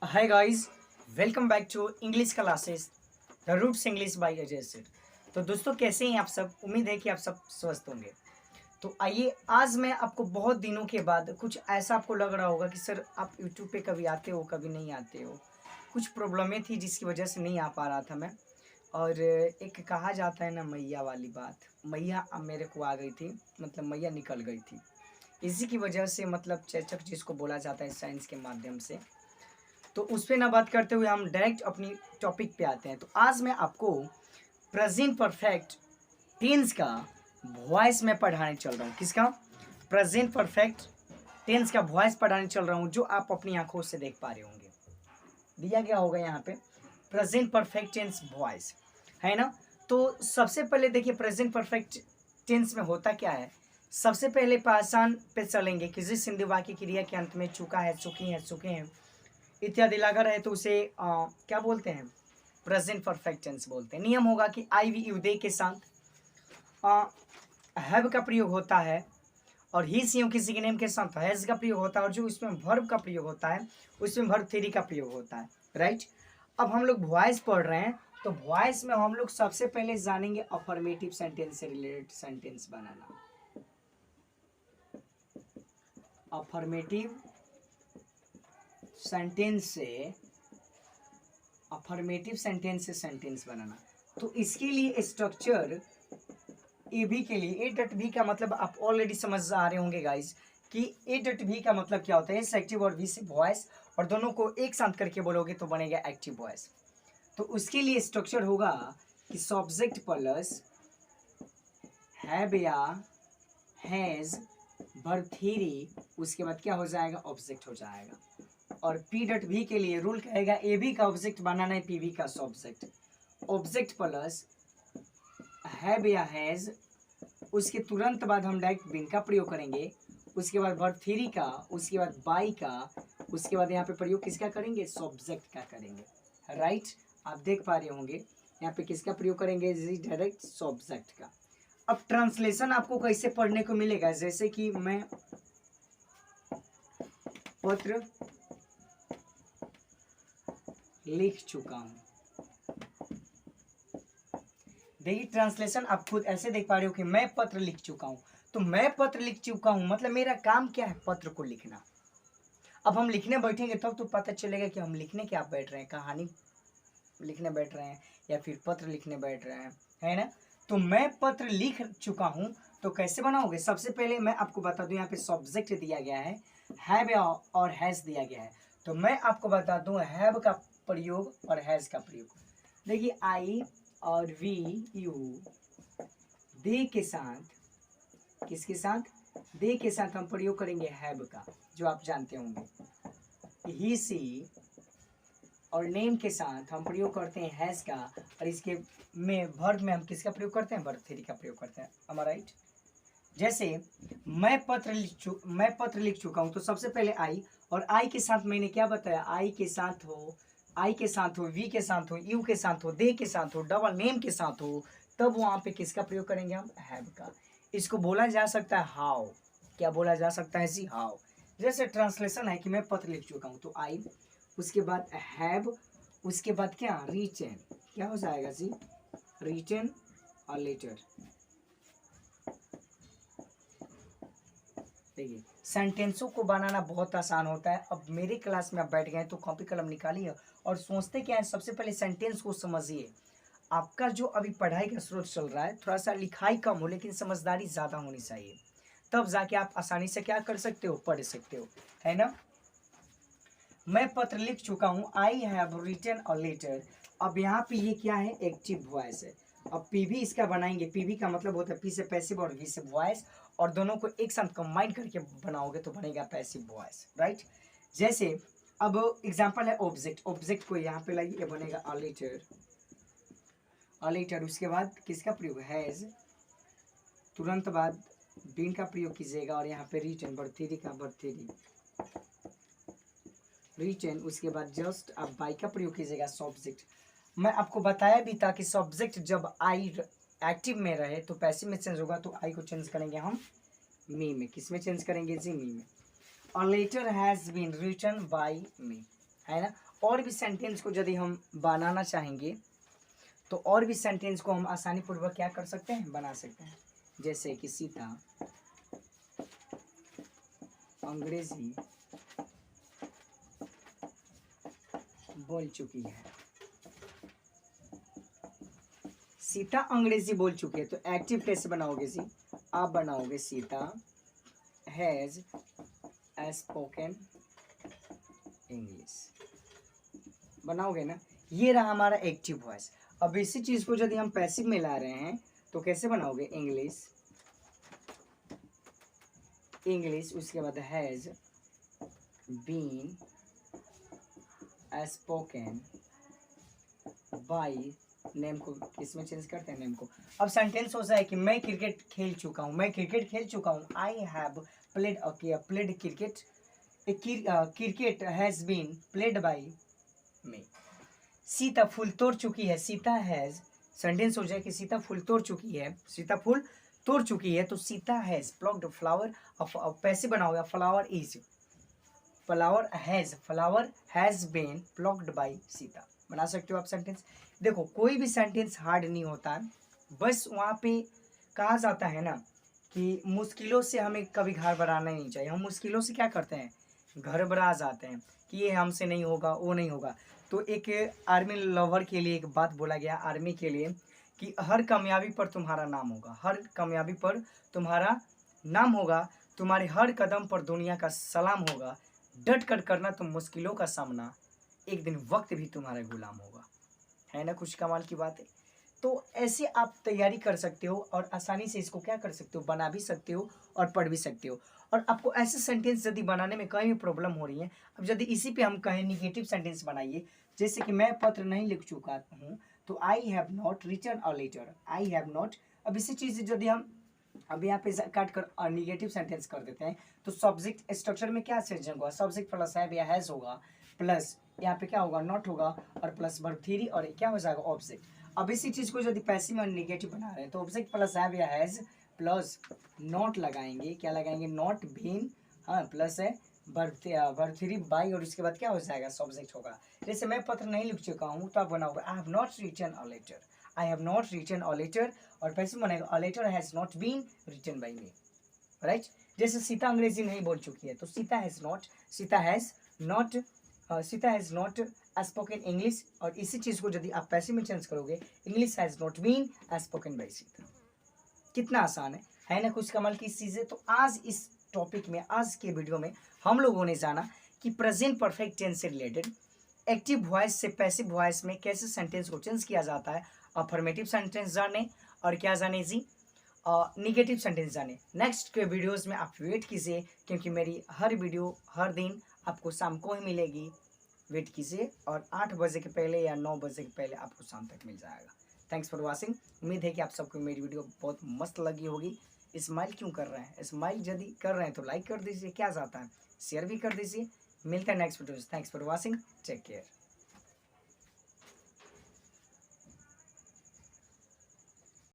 Hi guys, welcome back to English classes the roots English by Ajay sir. तो दोस्तों कैसे हैं आप सब? उम्मीद है कि आप सब स्वस्थ होंगे। तो आइए आज मैं आपको बहुत दिनों के बाद कुछ ऐसा आपको लग रहा होगा कि सर आप यूट्यूब पे कभी आते हो कभी नहीं आते हो। कुछ प्रॉब्लमें थी जिसकी वजह से नहीं आ पा रहा था मैं। और एक कहा जाता है ना मैया वाली बात, मैया अब मेरे को आ गई थी, मतलब मैया निकल गई थी। इसी की वजह से मतलब चेचक जिसको बोला जाता है साइंस के माध्यम से। तो उस पर ना बात करते हुए हम डायरेक्ट अपनी टॉपिक पे आते हैं। तो आज मैं आपको प्रेजेंट परफेक्ट टेंस का वॉइस में पढ़ाने चल रहा हूँ। किसका? प्रेजेंट परफेक्ट टेंस का वॉइस पढ़ाने चल रहा हूँ, जो आप अपनी आंखों से देख पा रहे होंगे। दिया गया होगा यहाँ पे प्रेजेंट परफेक्ट टेंस वॉइस, है ना। तो सबसे पहले देखिए प्रेजेंट परफेक्ट टेंस में होता क्या है। सबसे पहले पाषाण पे चलेंगे। किसी सिंधु वाक्य क्रिया के अंत में चुका है, चुकी है, चुके हैं इत्यादि लगा रहे तो उसे क्या बोलते हैं? प्रेजेंट परफेक्ट टेंस बोलते हैं। नियम होगा कि आई वी यू दे के साथ हैव का प्रयोग होता है, और ही सी किसी के नेम के साथ हैज का प्रयोग होता है, और जो इसमें वर्ब का प्रयोग होता है उसमें वर्ब थ्री का प्रयोग होता है। राइट। अब हम लोग वॉइस पढ़ रहे हैं, तो वॉइस में हम लोग सबसे पहले जानेंगे अफर्मेटिव सेंटेंस से रिलेटेड सेंटेंस बनाना। अफर्मेटिव सेंटेंस से सेंटेंस बनाना। तो इसके लिए स्ट्रक्चर ए बी के लिए ए डट बी का मतलब आप ऑलरेडी समझ आ रहे होंगे गाइस कि ए डट बी का मतलब क्या होता है। एस एक्टिव और वी से वॉइस, और दोनों को एक साथ करके बोलोगे तो बनेगा एक्टिव वॉइस। तो उसके लिए स्ट्रक्चर होगा कि सब्जेक्ट प्लस हैव या हैज वर्ब थ्री, उसके बाद क्या हो जाएगा? ऑब्जेक्ट हो जाएगा। और पी डट भी के लिए रूल कहेगा ए बी का ऑब्जेक्ट बनाना है पी बी का सब्जेक्ट। ऑब्जेक्ट प्लस हैव या हैज, उसके तुरंत बाद हम डायरेक्ट बिन का प्रयोग करेंगे, उसके बाद वर्ब थ्री का, उसके बाद बाई का, उसके बाद यहाँ पे प्रयोग किसका करेंगे? सब्जेक्ट का करेंगे। राइट। आप देख पा रहे होंगे यहाँ पे किसका प्रयोग करेंगे? डायरेक्ट सब्जेक्ट का। अब ट्रांसलेशन आपको कैसे पढ़ने को मिलेगा? जैसे कि मैं पत्र लिख चुका हूं। देखिए ट्रांसलेशन आप खुद ऐसे देख पा रहे हो कि मैं पत्र लिख चुका हूं। तो मैं पत्र लिख चुका हूं मतलब मेरा काम क्या है? पत्र को लिखना। अब हम लिखने बैठेंगे तब तो पता चलेगा कि हम लिखने क्या बैठ रहे हैं, कहानी लिखने बैठ रहे हैं या फिर पत्र लिखने बैठ रहे हैं, है ना। तो मैं पत्र लिख चुका हूं, तो कैसे बनाओगे? सबसे पहले मैं आपको बता दूं, यहाँ पे सब्जेक्ट दिया गया है, हैव और हैज दिया गया है। तो मैं आपको बता दूं हैव का प्रयोग और हैज का प्रयोग। देखिए आई और वी यू दे के साथ, किसके साथ? दे के साथ हम प्रयोग करेंगे हैव का, जो आप जानते होंगे। ही सी और नेम के साथ हम प्रयोग करते हैं हैज का, और इसके में वर्ब में हम किसका प्रयोग करते हैं? वर्ब थ्री का प्रयोग करते हैं। am I right? जैसे मैं पत्र लिख चुका हूं, तो सबसे पहले आई, और आई के साथ मैंने क्या बताया? आई के साथ हो, वी के साथ हो, यू के साथ हो, दे के साथ हो, डबल नेम के साथ हो, तब वहां पे किसका प्रयोग करेंगे? हम हैव का। इसको बोला जा सकता है हाउ। क्या बोला जा सकता है जी? हाउ। जैसे ट्रांसलेशन है कि मैं पत्र लिख चुका हूं, तो आई, उसके बाद हैव, उसके बाद क्या? रिटन। क्या हो जाएगा जी? रिटन और लेटर। देखिए सेंटेंसों को बनाना बहुत आसान होता है। अब मेरे क्लास में आप बैठ गए तो कॉपी कलम निकालिए और सोचते क्या है, सबसे पहले सेंटेंस को समझिए। आपका जो अभी पढ़ाई का स्रोत चल रहा है, थोड़ा सा लिखाई कम हो लेकिन समझदारी ज़्यादा होनी चाहिए, तब जाके आप आसानी से क्या कर सकते हो? पढ़ सकते हो, है ना। मैं पत्र लिख चुका हूँ, I have written a letter. अब यहाँ पे ये क्या है? एक्टिव वॉइस है। अब पीवी इसका बनाएंगे। पीवी का मतलब होता है पी से पैसिव और वी से वॉइस, और दोनों को एक साथ कंबाइन करके बनाओगे तो बनेगा पैसिव वॉइस। राइट। जैसे अब एग्जांपल है ऑब्जेक्ट। ऑब्जेक्ट को यहाँ पे लाइए, ये बनेगा अ लेटर। अ लेटर, उसके बाद किसका प्रयोग? हैज। तुरंत बाद बीन का प्रयोग कीजिएगा, और यहाँ पे रिटन बर्थेरी का बर्थेरी रिटन। उसके बाद जस्ट आप बाई का प्रयोग कीजिएगा सब्जेक्ट। मैं आपको बताया भी था कि सब्जेक्ट जब आई एक्टिव में रहे तो पैसिव में चेंज होगा, तो आई को चेंज करेंगे हम मी में, किस में चेंज करेंगे जी? मी में। A letter has been written by me, है ना। और भी सेंटेंस को यदि हम बनाना चाहेंगे तो और भी सेंटेंस को हम आसानी पूर्वक क्या कर सकते हैं? बना सकते हैं। जैसे कि सीता अंग्रेजी बोल चुकी है। सीता अंग्रेजी बोल चुकी है तो एक्टिव कैसे बनाओगे जी? आप बनाओगे सीता हैज स्पोकन इंग्लिश, बनाओगे ना। ये रहा हमारा एक्टिव वॉइस। अब इसी चीज को यदि हम पैसिव में ला रहे हैं तो कैसे बनाओगे? इंग्लिश, इंग्लिश, उसके बाद has been spoken by, name को किसमें चेंज करते हैं? नेम को। अब सेंटेंस हो जाए कि मैं क्रिकेट खेल चुका हूँ, मैं क्रिकेट खेल चुका हूँ। I have played played cricket, cricket has been played by me. Sita फूल तोड़ चुकी है, सीता हैज, सेंटेंस हो जाए कि सीता फूल तोड़ चुकी है, सीता फूल तोड़ चुकी है तो सीता हैज प्लॉक्ड फ्लावर। पैसे बनाओगे flower is, flower has been plucked by Sita, बना सकते हो आप सेंटेंस। देखो कोई भी सेंटेंस हार्ड नहीं होता, बस वहाँ पे कहा जाता है ना कि मुश्किलों से हमें कभी घर बनाना नहीं चाहिए। हम मुश्किलों से क्या करते हैं? घर बना जाते हैं कि ये हमसे नहीं होगा, वो नहीं होगा। तो एक आर्मी लवर के लिए एक बात बोला गया, आर्मी के लिए, कि हर कामयाबी पर तुम्हारा नाम होगा, हर कामयाबी पर तुम्हारा नाम होगा, तुम्हारे हर कदम पर दुनिया का सलाम होगा, डट कर करना तुम मुश्किलों का सामना, एक दिन वक्त भी तुम्हारा गुलाम होगा। है ना, कुछ कमाल की बात है। तो ऐसे आप तैयारी कर सकते हो और आसानी से इसको क्या कर सकते हो? बना भी सकते हो और पढ़ भी सकते हो। और आपको ऐसे सेंटेंस यदि बनाने में कहीं भी प्रॉब्लम हो रही है, अब यदि इसी पे हम कहें निगेटिव सेंटेंस बनाइए, जैसे कि मैं पत्र नहीं लिख चुका हूँ तो I have not written a letter, I have not. अब इसी चीज़ यदि हम अब यहाँ पे काट कर निगेटिव सेंटेंस कर देते हैं तो सब्जेक्ट स्ट्रक्चर में क्या चेंज होगा? सब्जेक्ट प्लस हैव या हैज होगा, प्लस यहाँ पे क्या होगा? नॉट होगा, और प्लस वर्ब थ्री, और क्या हो जाएगा? ऑब्जेक्ट। अब इसी चीज को यदि पैसिव और निगेटिव बना रहे हैं तो ऑब्जेक्ट प्लस हैव या हैज प्लस नॉट लगाएंगे, क्या लगाएंगे? नॉट बीन, हाँ, प्लस है वर्ब थ्री बाई, और उसके बाद क्या हो जाएगा? सब्जेक्ट होगा। जैसे मैं पत्र नहीं लिख चुका हूँ तो आप बनाओगे I have not written a letter, I have not written a letter, और पैसिव बनेगा a letter has not been written by me, right. जैसे सीता अंग्रेजी नहीं बोल चुकी है तो Sita has not, Sita has not, Sita has not spoken English, और इसी चीज को यदि आप पैसिव में चेंज करोगे, English has not been spoken by Sita. कितना आसान है ना, कुछ कमाल की चीज है। तो आज इस टॉपिक में, आज के वीडियो में हम लोगों ने जाना कि प्रेजेंट परफेक्ट टेंस से रिलेटेड एक्टिव वॉइस से पैसिव वॉइस में कैसे सेंटेंस को चेंज किया जाता है। अफर्मेटिव सेंटेंस जाने और क्या जाने जी? निगेटिव सेंटेंस जाने। नेक्स्ट के वीडियोस में आप वेट कीजिए, क्योंकि मेरी हर वीडियो हर दिन आपको शाम को ही मिलेगी। वेट कीजिए, और 8 बजे के पहले या 9 बजे के पहले आपको शाम तक मिल जाएगा। Thanks for watching. उम्मीद है कि आप सबको मेरी वीडियो बहुत मस्त लगी होगी। स्माइल क्यों कर रहे हैं? स्माइल यदि कर रहे हैं तो लाइक कर दीजिए, क्या जाता है, शेयर भी कर दीजिए। मिलते हैं next video. Thanks for watching, take care.